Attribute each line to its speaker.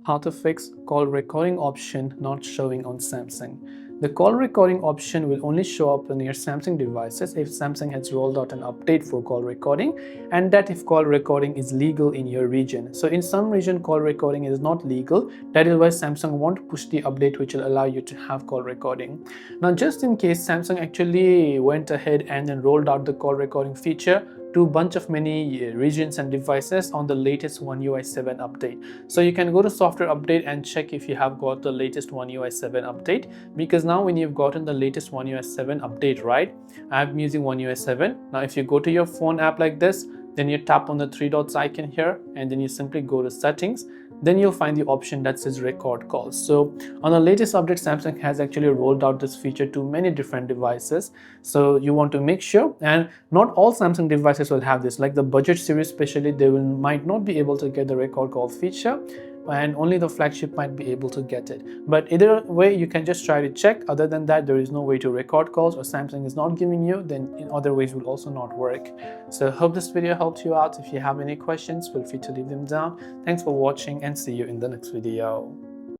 Speaker 1: how to fix call recording option not showing on Samsung. The call recording option will only show up on your Samsung devices if Samsung has rolled out an update for call recording, and that if call recording is legal in your region. So in some region call recording is not legal. That is why Samsung won't push the update which will allow you to have call recording. Now just in case Samsung actually went ahead and then rolled out the call recording feature to a bunch of many regions and devices on the latest One UI 7 update. So you can go to software update and check if you have got the latest One UI 7 update, because now when you've gotten the latest One UI 7 update, right, I'm using One UI 7. Now if you go to your phone app like this, then you tap on the three dots icon here and then you simply go to settings. Then you'll find the option that says record calls. So on the latest update, Samsung has actually rolled out this feature to many different devices. So you want to make sure, and not all Samsung devices will have this, like the budget series especially, they might not be able to get the record call feature, and only the flagship might be able to get it. But either way, you can just try to check. Other than that, there is no way to record calls, or Samsung is not giving you, then in other ways will also not work. So hope this video helped you out. If you have any questions, feel free to leave them down. Thanks for watching and see you in the next video.